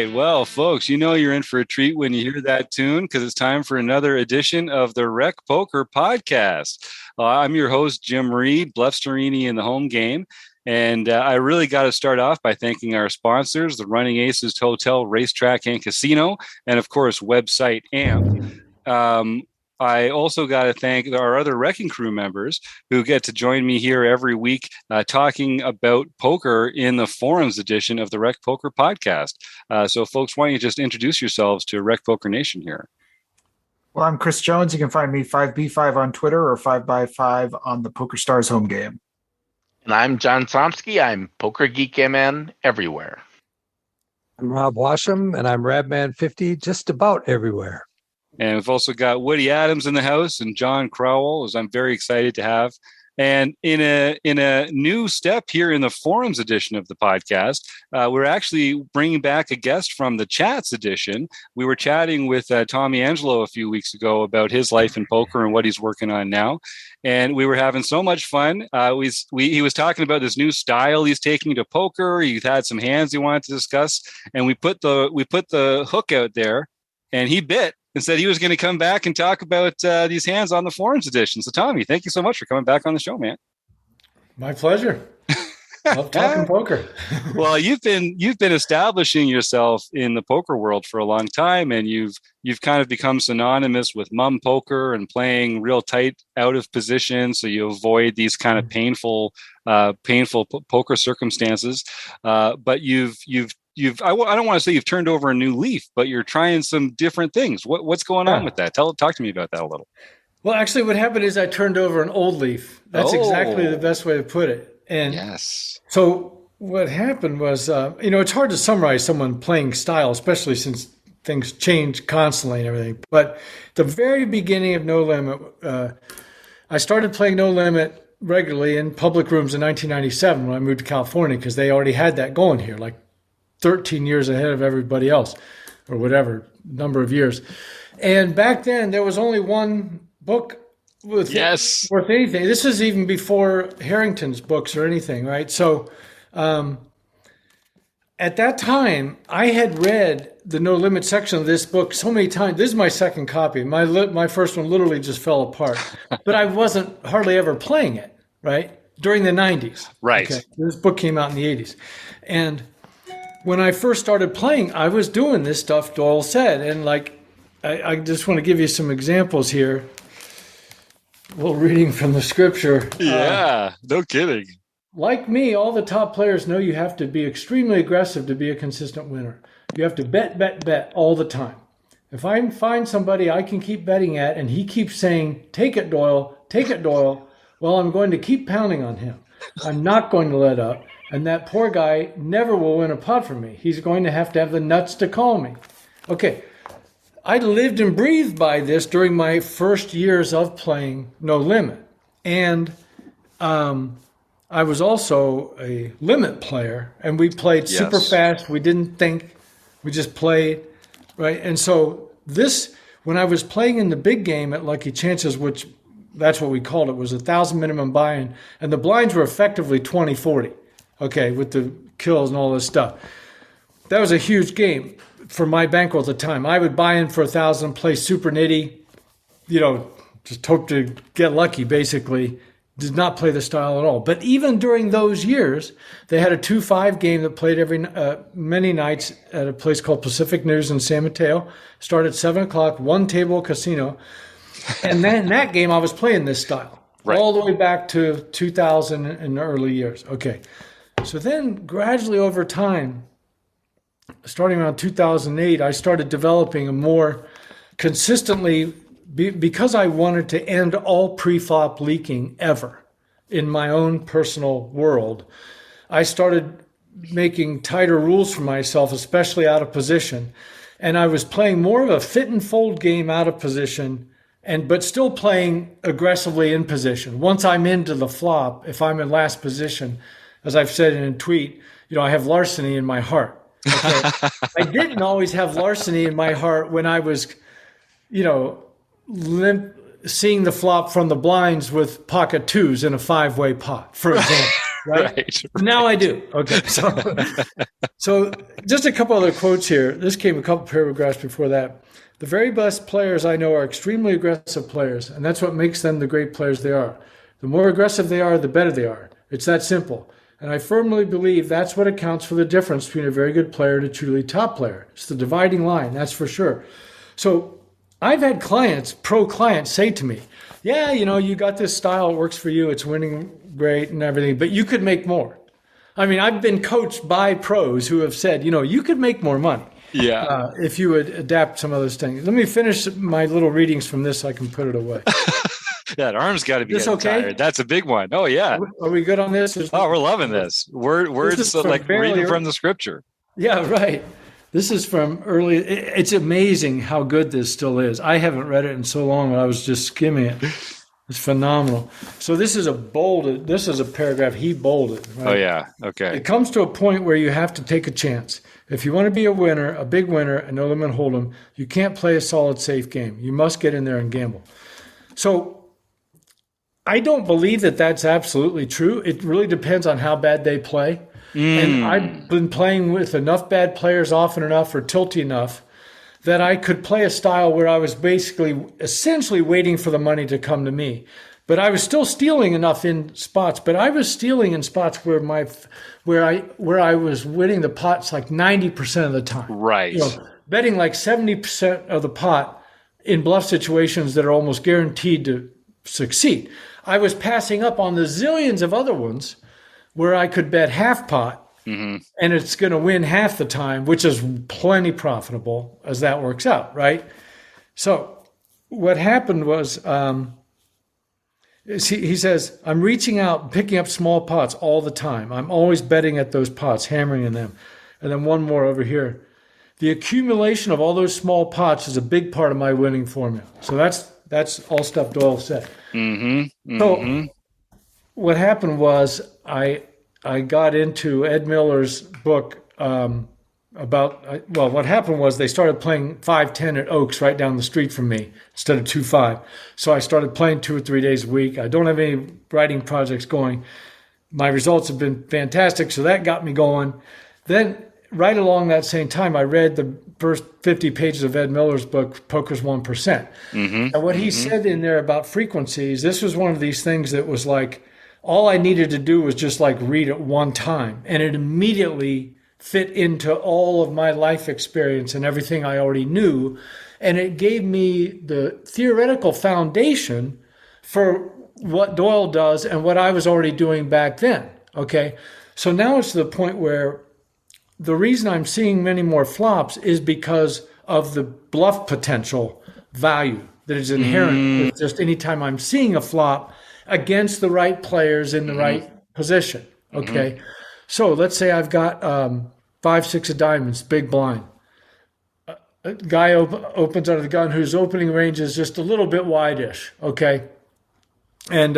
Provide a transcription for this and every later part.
right. Well, folks, you know you're in for a treat when you hear that tune because it's time for another edition of the Rec Poker Podcast. I'm your host, Jim Reid, Bluff Sterini in the home game. And I really got to start off by thanking our sponsors, the Running Aces Hotel, Racetrack, and Casino, and of course, website AMP. I also got to thank our other Wrecking Crew members who get to join me here every week talking about poker in the forums edition of the Rec Poker Podcast. So, folks, why don't you just introduce yourselves to Rec Poker Nation here? Well, I'm Chris Jones. You can find me 5B5 on Twitter or 5x5 on the Poker Stars home game. And I'm John Somsky. I'm Poker Geek MN everywhere. I'm Rob Washam, and I'm Rabman50 just about everywhere. And we've also got Woody Adams in the house and John Crowell, as I'm very excited to have. And in a new step here in the forums edition of the podcast, we're actually bringing back a guest from the chats edition. We were chatting with Tommy Angelo a few weeks ago about his life in poker and what he's working on now. And we were having so much fun. He was talking about this new style he's taking to poker. He had some hands he wanted to discuss. And we put the hook out there and he bit and said he was going to come back and talk about these hands on the forums edition. So, Tommy, thank you so much for coming back on the show, man. My pleasure. Love talking poker. Well, you've been establishing yourself in the poker world for a long time, and you've kind of become synonymous with mum poker and playing real tight out of position, so you avoid these kind of painful poker circumstances. But I don't want to say you've turned over a new leaf, but you're trying some different things. What's going on with that? Talk to me about that a little. Well, actually, what happened is I turned over an old leaf. That's exactly the best way to put it. And yes. So what happened was, it's hard to summarize someone playing style, especially since things change constantly and everything. But the very beginning of No Limit, I started playing No Limit regularly in public rooms in 1997 when I moved to California because they already had that going here, like 13 years ahead of everybody else or whatever number of years. And back then there was only one book worth anything. This is even before Harrington's books or anything, right? So at that time, I had read the No Limit section of this book so many times. This is my second copy. My first one literally just fell apart. But I wasn't hardly ever playing it, right? During the 90s. Right. Okay. This book came out in the 80s. And when I first started playing, I was doing this stuff Doyle said. And I just want to give you some examples here. Well, reading from the scripture. Yeah, no kidding. Like me, all the top players know you have to be extremely aggressive to be a consistent winner. You have to bet all the time. If I find somebody I can keep betting at and he keeps saying, take it, Doyle, well, I'm going to keep pounding on him. I'm not going to let up. And that poor guy never will win a pot for me. He's going to have the nuts to call me. Okay. I lived and breathed by this during my first years of playing No Limit. And I was also a limit player, and we played super fast. We didn't think. We just played, right? And so when I was playing in the big game at Lucky Chances, which that's what we called it, was 1,000 minimum buy-in, and the blinds were effectively 20-40, okay, with the kills and all this stuff. That was a huge game. For my bankroll at the time, I would buy in for 1,000, play super nitty, just hope to get lucky, basically. Did not play the style at all. But even during those years, they had a 2-5 game that played many nights at a place called Pacific News in San Mateo. Started at 7 o'clock, one table casino. And then in that game, I was playing this style. Right. All the way back to 2000 and early years. Okay. So then gradually over time, starting around 2008, I started developing a more consistently, because I wanted to end all pre-flop leaking ever in my own personal world. I started making tighter rules for myself, especially out of position. And I was playing more of a fit and fold game out of position, but still playing aggressively in position. Once I'm into the flop, if I'm in last position, as I've said in a tweet, I have larceny in my heart. Okay. I didn't always have larceny in my heart when I was, seeing the flop from the blinds with pocket twos in a 5-way pot, for example. right? Right. Now I do. Okay. So just a couple other quotes here. This came a couple paragraphs before that. The very best players I know are extremely aggressive players, and that's what makes them the great players they are. The more aggressive they are, the better they are. It's that simple. And I firmly believe that's what accounts for the difference between a very good player and a truly top player. It's the dividing line, that's for sure. So I've had pro clients say to me, yeah, you got this style, it works for you, it's winning great and everything, but you could make more. I mean, I've been coached by pros who have said, you could make more money. Yeah. If you would adapt some of those things. Let me finish my little readings from this so I can put it away. That arm's got to be okay? tired. That's a big one. Oh, yeah. Are we good on this? We're loving this. Words like reading from the scripture. Yeah, right. This is from early. It's amazing how good this still is. I haven't read it in so long, but I was just skimming it. It's phenomenal. So this is a paragraph he bolded. Right? Oh, yeah. Okay. It comes to a point where you have to take a chance. If you want to be a winner, a big winner, and no limit hold'em, you can't play a solid, safe game. You must get in there and gamble. So I don't believe that that's absolutely true. It really depends on how bad they play. And I've been playing with enough bad players often enough or tilty enough that I could play a style where I was essentially waiting for the money to come to me. But I was still stealing enough in spots, but I was stealing in spots where I was winning the pots like 90% of the time. Right. Betting like 70% of the pot in bluff situations that are almost guaranteed to succeed. I was passing up on the zillions of other ones where I could bet half pot and it's going to win half the time, which is plenty profitable as that works out, right? So what happened was he says, I'm reaching out, picking up small pots all the time. I'm always betting at those pots, hammering in them. And then one more over here. The accumulation of all those small pots is a big part of my winning formula. So that's all stuff Doyle said. So what happened was I got into Ed Miller's book what happened was they started playing 5-10 at Oaks right down the street from me instead of 2-5. So I started playing 2 or 3 days a week. I don't have any writing projects going. My results have been fantastic, so that got me going. Then right along that same time, I read the first 50 pages of Ed Miller's book, Poker's 1%. And what he said in there about frequencies, this was one of these things that was like, all I needed to do was just like read it one time, and it immediately fit into all of my life experience and everything I already knew. And it gave me the theoretical foundation for what Doyle does and what I was already doing back then. Okay. So now it's to the point where the reason I'm seeing many more flops is because of the bluff potential value that is inherent with just anytime I'm seeing a flop against the right players in the right position. Okay. So let's say I've got 5-6 of diamonds, big blind. A guy opens under the gun whose opening range is just a little bit wide-ish. Okay. And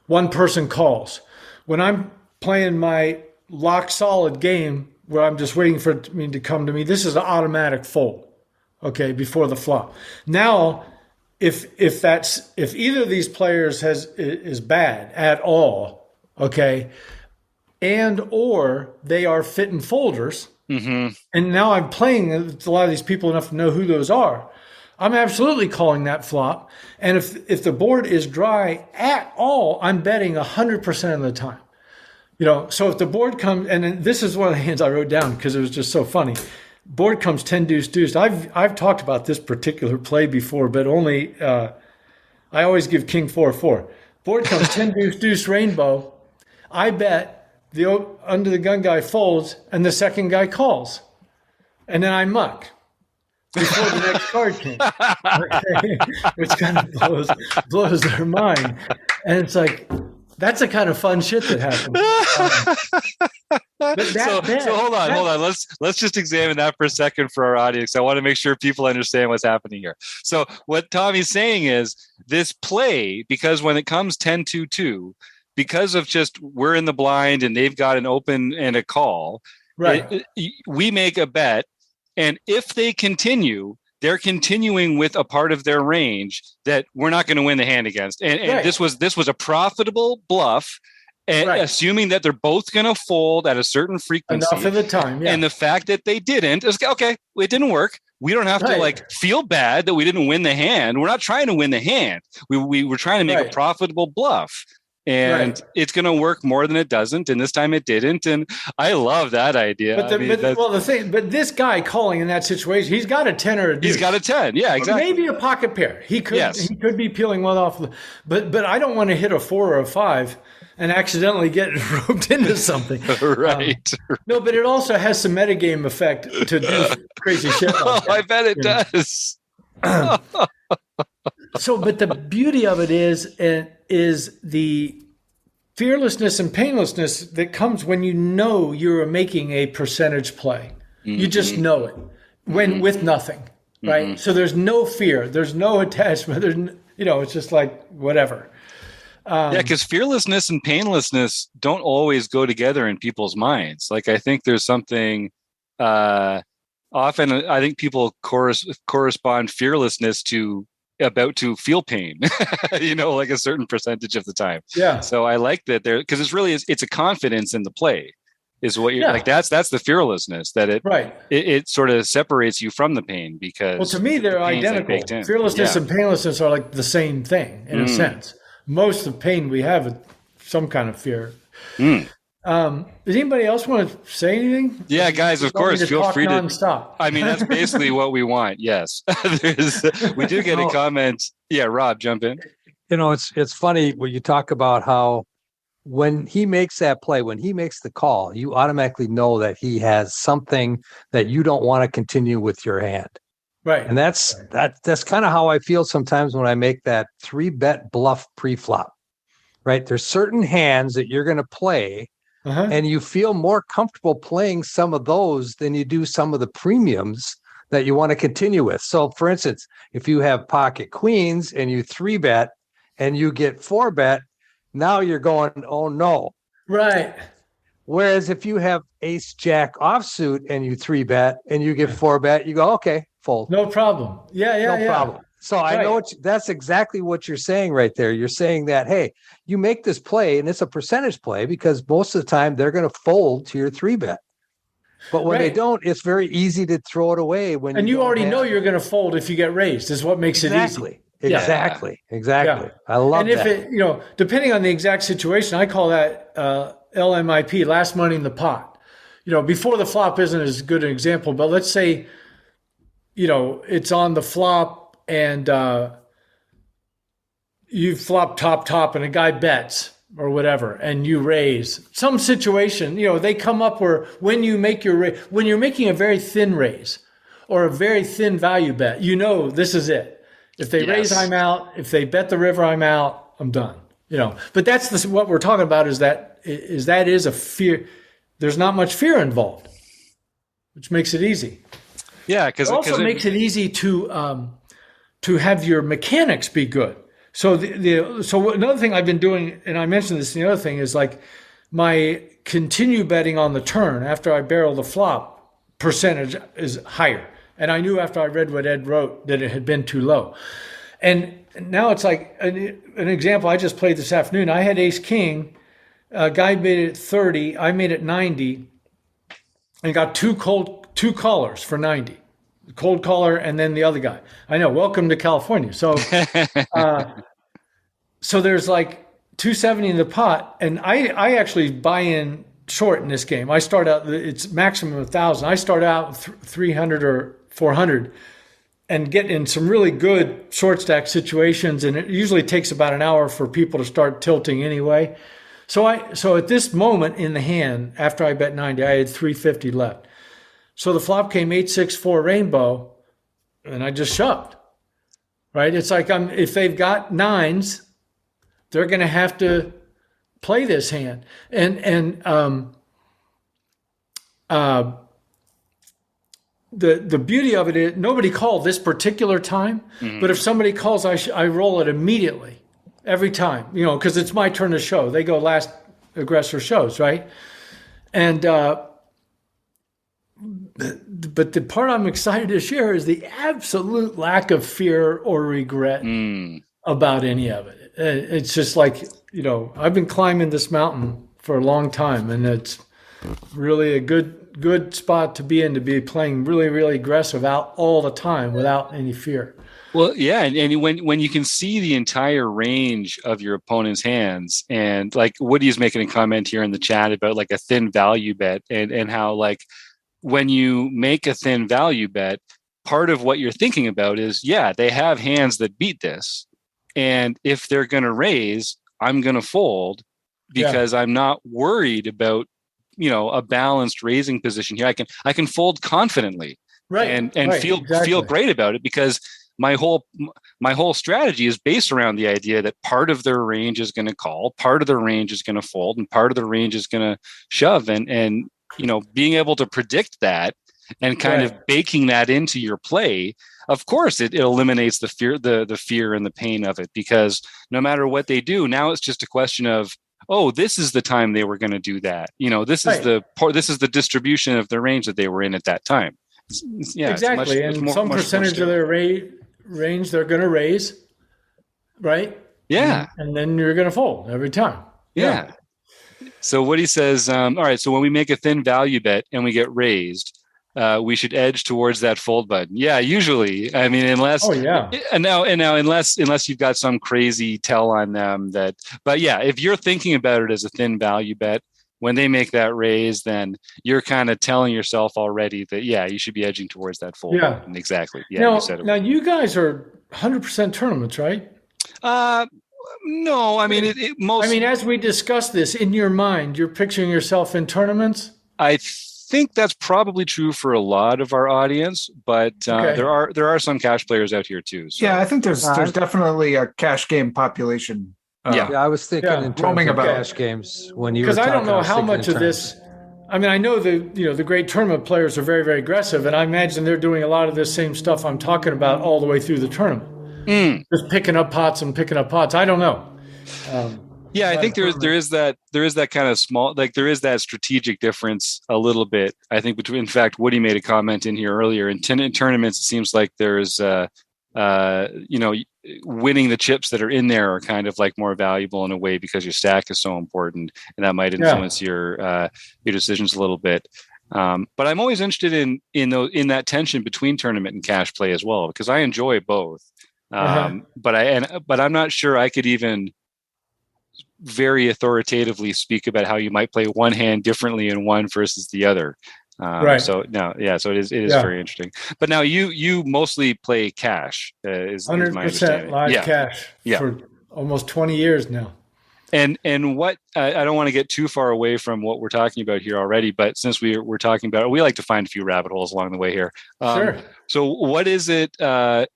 one person calls. When I'm playing my lock solid game where I'm just waiting for it to come to me, this is an automatic fold. Okay. Before the flop. Now, if either of these players is bad at all, okay, and or they are fit and folders, and now I'm playing with a lot of these people enough to know who those are, I'm absolutely calling that flop. And if the board is dry at all, I'm betting 100% of the time. So if the board comes, and this is one of the hands I wrote down because it was just so funny. Board comes 10 deuce deuce. I've talked about this particular play before, but only I always give king 4-4. Board comes 10 deuce deuce rainbow. I bet the under the gun guy folds and the second guy calls, and then I muck before the next card came, okay? Which kind of blows their mind, and it's like that's the kind of fun shit that happens. So hold on. Let's just examine that for a second for our audience. I want to make sure people understand what's happening here. So what Tommy's saying is this play, because when it comes 10-2-2, because of just we're in the blind and they've got an open and a call, right? We make a bet, and if they continue, they're continuing with a part of their range that we're not going to win the hand against. And this was a profitable bluff. and Right. assuming that they're both going to fold at a certain frequency. Enough of the time, yeah. And the fact that they didn't, it's okay, it didn't work. We don't have to Right. feel bad that we didn't win the hand. We're not trying to win the hand. We were trying to make a Right. profitable bluff. And Right. it's going to work more than it doesn't. And this time it didn't. And I love that idea. But this guy calling in that situation, he's got a 10 or a deuce. He's got a 10. Yeah, exactly. Maybe a pocket pair. He could be peeling one off. But I don't want to hit a 4 or a 5 and accidentally get roped into something. Right. No, but it also has some metagame effect to do crazy shit like that. I bet it does. So, but the beauty of it is the fearlessness and painlessness that comes when you know you're making a percentage play. You just know it with nothing, right? So there's no fear, there's no attachment. It's just like whatever. Because fearlessness and painlessness don't always go together in people's minds. Like I think there's something. Often, I think people correspond fearlessness to about to feel pain, like a certain percentage of the time. Yeah. So I like that there, because it's a confidence in the play is what you're like. That's the fearlessness that it sort of separates you from the pain because. Well, to me, they're identical. Fearlessness and painlessness are like the same thing in a sense. Most of the pain we have is some kind of fear. Does anybody else want to say anything? Yeah, guys, of course, feel free to. Non-stop. I mean, that's basically what we want. Yes. We do get a comment. Yeah, Rob, jump in. It's funny when you talk about how when he makes that play, when he makes the call, you automatically know that he has something that you don't want to continue with your hand. Right. And that's kind of how I feel sometimes when I make that 3-bet bluff pre-flop. Right? There's certain hands that you're going to play. And you feel more comfortable playing some of those than you do some of the premiums that you want to continue with. So, for instance, if you have pocket queens and you 3-bet and you get 4-bet, now you're going, oh no. Right. Whereas if you have ace jack offsuit and you 3-bet and you get 4-bet, you go, okay, fold. No problem. No problem. So I know that's exactly what you're saying right there. You're saying that, hey, you make this play and it's a percentage play because most of the time they're going to fold to your 3-bet. But when they don't, it's very easy to throw it away. And you already know you're going to fold if you get raised is what makes it easy. Exactly. Yeah. I love that. And if depending on the exact situation, I call that LMIP, last money in the pot. Before the flop isn't as good an example, but let's say, it's on the flop and you flop top and a guy bets or whatever, and you raise some situation, they come up where when you make when you're making a very thin raise or a very thin value bet, this is it. If they raise, I'm out. If they bet the river, I'm out. I'm done. But that's what we're talking about is that is a fear. There's not much fear involved, which makes it easy. Yeah. Because it also makes it easy to have your mechanics be good. So so another thing I've been doing, and I mentioned this, the other thing is like my continue betting on the turn after I barrel the flop percentage is higher. And I knew after I read what Ed wrote that it had been too low. And now it's like an example I just played this afternoon. I had ace king, a guy made it 30, I made it 90, and got two callers for 90. Cold caller and then the other guy. I know. Welcome to California. So, so there's like 270 in the pot, and I actually buy in short in this game. I start out, it's maximum 1,000. I start out with 300 or 400 and get in some really good short stack situations, and it usually takes about an hour for people to start tilting anyway. So at this moment in the hand, after I bet 90, I had 350 left. So the flop came 8-6-4 rainbow, and I just shoved. Right? It's like if they've got nines, they're going to have to play this hand. And the beauty of it is nobody called this particular time, but if somebody calls, I roll it immediately every time. Because it's my turn to show. They go last aggressor shows, right? And but the part I'm excited to share is the absolute lack of fear or regret about any of it. It's just like I've been climbing this mountain for a long time, and it's really a good spot to be in, to be playing really, really aggressive out all the time without any fear. Well, yeah, and when you can see the entire range of your opponent's hands, and like Woody's making a comment here in the chat about like a thin value bet, and how like when you make a thin value bet, part of what you're thinking about is, yeah, they have hands that beat this, and if they're going to raise, I'm going to fold because I'm not worried about a balanced raising position here. I can fold confidently, right, and exactly. feel great about it because my whole strategy is based around the idea that part of their range is going to call, part of their range is going to fold, and part of the range is going to shove. And being able to predict that and kind of baking that into your play, of course, it eliminates the fear, the fear and the pain of it, because no matter what they do, now it's just a question of, oh, this is the time they were going to do that. This is the distribution of the range that they were in at that time. Exactly, and some percentage of their range they're going to raise, right? Yeah, and then you're going to fold every time. Yeah. So what he says, all right, so when we make a thin value bet and we get raised, we should edge towards that fold button. Yeah, usually. I mean, unless unless you've got some crazy tell on them that. But yeah, if you're thinking about it as a thin value bet, when they make that raise, then you're kind of telling yourself already that, you should be edging towards that fold. Yeah, button. Exactly. Yeah. Now, you said it. Now you guys are 100% tournaments, right? No, I mean, as we discussed this, in your mind, you're picturing yourself in tournaments? I think that's probably true for a lot of our audience, but there are some cash players out here too. So. Yeah, I think there's definitely a cash game population. I was thinking in terms of cash games when you were talking. Because I don't know how much of this. I mean, I know the great tournament players are very, very aggressive, and I imagine they're doing a lot of this same stuff I'm talking about all the way through the tournament. Just picking up pots. I don't know. I think there is that kind of small, like there is that strategic difference a little bit. I think between, in fact, Woody made a comment in here earlier. In tournaments, it seems like there's winning the chips that are in there are kind of like more valuable in a way because your stack is so important, and that might influence your decisions a little bit. But I'm always interested in that tension between tournament and cash play as well, because I enjoy both. But I'm not sure I could even very authoritatively speak about how you might play one hand differently in one versus the other. So it is very interesting. But now you mostly play cash. Is 100% live cash for almost 20 years now. And what I don't want to get too far away from what we're talking about here already, but since we're talking about it, we like to find a few rabbit holes along the way here. Sure. So what is it?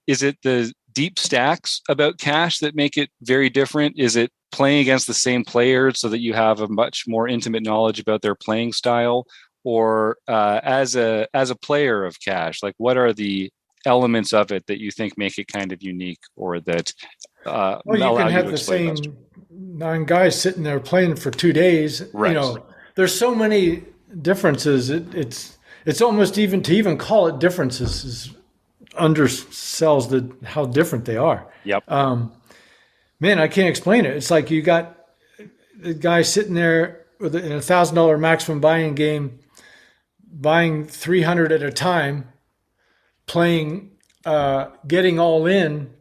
Is it the deep stacks about cash that make it very different? Is it playing against the same players so that you have a much more intimate knowledge about their playing style? Or as a player of cash, like what are the elements of it that you think make it kind of unique, or that you can have the same 9 guys sitting there playing for 2 days. Right. There's so many differences. It's almost even to even call it differences undersells how different they are. Yep. Man, I can't explain it. It's like you got the guy sitting there in a $1,000 maximum buying game, buying 300 at a time, playing, getting all in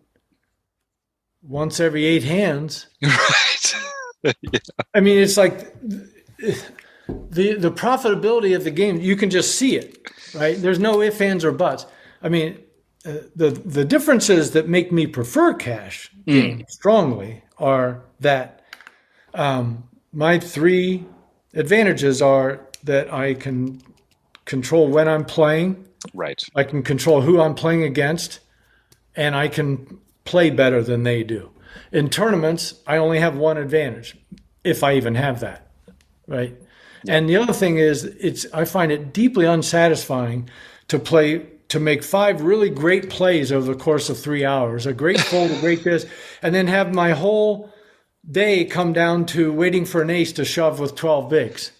once every 8 hands. Right. I mean, it's like the profitability of the game. You can just see it, right? There's no ifs, ands, or buts. I mean, the differences that make me prefer cash game strongly are that my 3 advantages are that I can control when I'm playing. Right. I can control who I'm playing against, and I can play better than they do. In tournaments, I only have one advantage, if I even have that, right? Yeah. And the other thing is, I find it deeply unsatisfying to make 5 really great plays over the course of 3 hours, a great fold, a great this, and then have my whole day come down to waiting for an ace to shove with 12 bigs.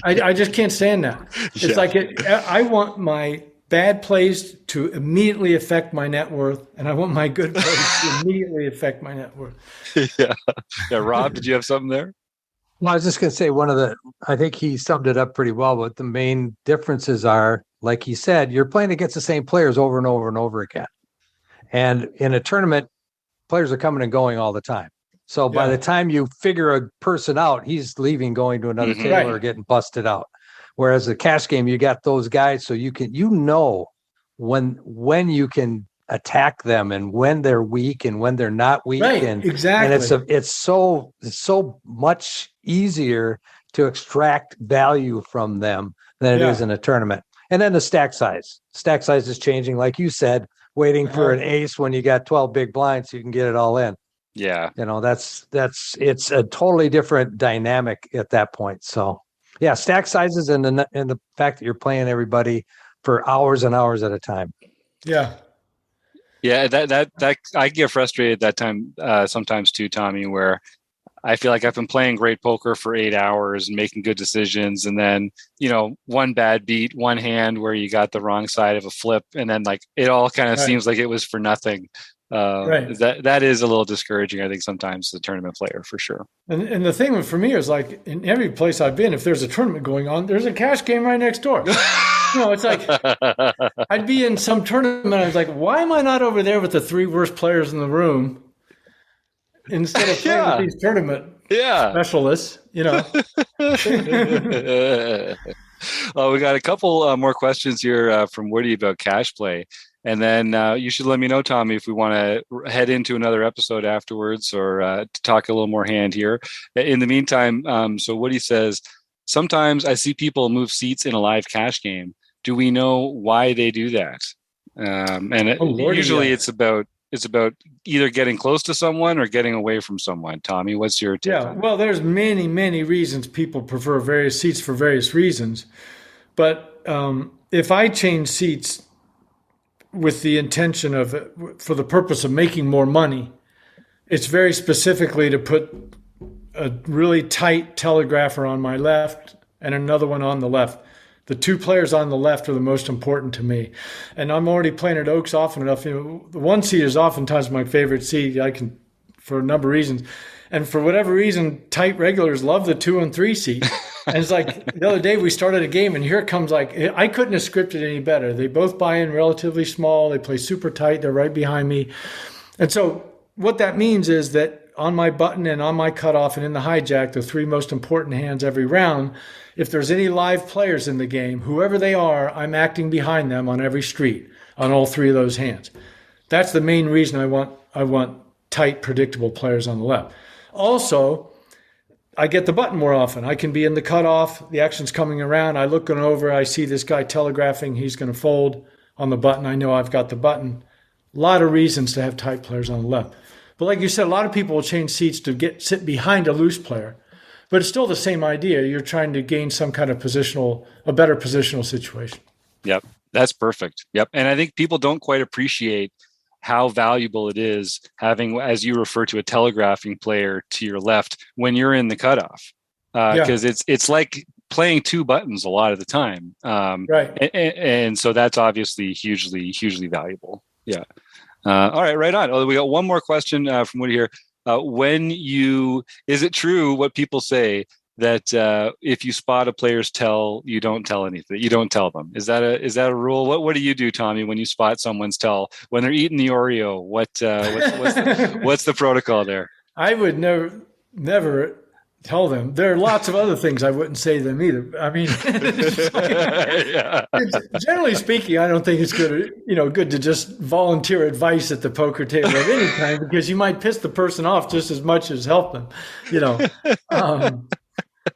I just can't stand that. It's like I want my bad plays to immediately affect my net worth, and I want my good plays to immediately affect my net worth. Yeah. Rob, did you have something there? Well, I was just going to say I think he summed it up pretty well, but the main differences are, like he said, you're playing against the same players over and over and over again. And in a tournament, players are coming and going all the time. So by the time you figure a person out, he's leaving, going to another table or getting busted out. Whereas the cash game, you got those guys, so you can, when you can attack them and when they're weak and when they're not weak. Right, and exactly. And it's so much easier to extract value from them than it is in a tournament. And then the stack size. Stack size is changing, like you said, waiting for an ace when you got 12 big blinds so you can get it all in. Yeah. It's a totally different dynamic at that point. So yeah, stack sizes and the fact that you're playing everybody for hours and hours at a time. Yeah. Yeah, that I get frustrated that time sometimes too, Tommy, where I feel like I've been playing great poker for 8 hours and making good decisions, and then one bad beat, one hand where you got the wrong side of a flip, and then like it all kind of seems like it was for nothing. That is a little discouraging, I think, sometimes, the tournament player, for sure. And the thing for me is, like, in every place I've been, if there's a tournament going on, there's a cash game right next door. It's like I'd be in some tournament. I was like, why am I not over there with the 3 worst players in the room instead of playing with these tournament specialists? Well, we got a couple more questions here from Woody about cash play. And then you should let me know, Tommy, if we want to head into another episode afterwards or to talk a little more hand here. In the meantime, so Woody says, sometimes I see people move seats in a live cash game. Do we know why they do that? Usually it's about either getting close to someone or getting away from someone. Tommy, what's your take on that? Well, there's many, many reasons people prefer various seats for various reasons. But if I change seats with the intention for the purpose of making more money, it's very specifically to put a really tight telegrapher on my left and another one on the left. The 2 players on the left are the most important to me. And I'm already playing at Oaks often enough. The 1 seat is oftentimes my favorite seat. I can, for a number of reasons. And for whatever reason, tight regulars love the 2 and 3 seat. And it's like the other day we started a game and here it comes, like, I couldn't have scripted any better. They both buy in relatively small. They play super tight. They're right behind me. And so what that means is that on my button and on my cutoff and in the hijack, the 3 most important hands every round, if there's any live players in the game, whoever they are, I'm acting behind them on every street on all 3 of those hands. That's the main reason I want tight, predictable players on the left. Also, I get the button more often. I can be in the cutoff, the action's coming around, I looking over, I see this guy telegraphing, he's going to fold on the button, I know I've got the button. A lot of reasons to have tight players on the left. But like you said, a lot of people will change seats to sit behind a loose player. But it's still the same idea. You're trying to gain some kind of a better positional situation. Yep, that's perfect. Yep. And I think people don't quite appreciate how valuable it is having, as you refer to, a telegraphing player to your left when you're in the cutoff. Because it's like playing 2 buttons a lot of the time. Right. And so that's obviously hugely, hugely valuable. Yeah. All right, right on. Oh, we got one more question from Woody here. Is it true what people say that if you spot a player's tell, you don't tell anything? You don't tell them. Is that a rule? What do you do, Tommy, when you spot someone's tell when they're eating the Oreo? What's the protocol there? I would never tell them. There are lots of other things I wouldn't say to them either. I mean, generally speaking, I don't think it's good to just volunteer advice at the poker table at any time, because you might piss the person off just as much as help them,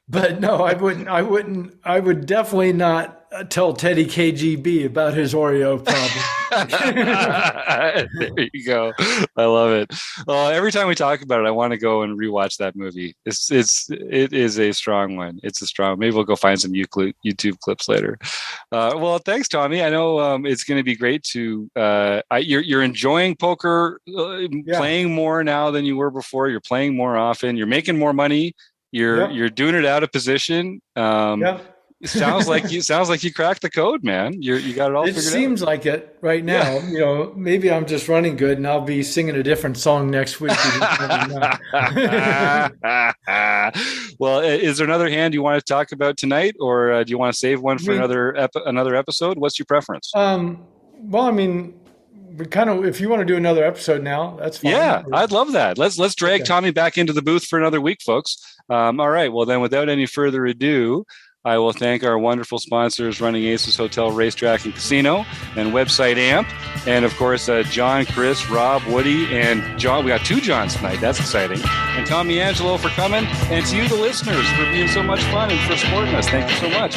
But no, I wouldn't. I would definitely not tell Teddy KGB about his Oreo problem. There you go. I love it. Every time we talk about it, I want to go and rewatch that movie. It is a strong one. It's a strong. Maybe we'll go find some YouTube clips later. Well, thanks, Tommy. I know it's going to be great to. You're enjoying poker, playing more now than you were before. You're playing more often. You're making more money. You're doing it out of position. It sounds like you cracked the code, man. You got it all figured out. It seems like it right now. Yeah. Maybe I'm just running good, and I'll be singing a different song next week. Well, is there another hand you want to talk about tonight, or do you want to save one for another episode? What's your preference? Well, I mean, if you want to do another episode now, that's fine. Yeah, I'd love that. Let's drag Tommy back into the booth for another week, folks. All right. Well, then, without any further ado, I will thank our wonderful sponsors, Running Aces Hotel, Racetrack, and Casino, and website AMP, and of course, John, Chris, Rob, Woody, and John. We got 2 Johns tonight. That's exciting. And Tommy Angelo for coming, and to you, the listeners, for being so much fun and for supporting us. Thank you so much.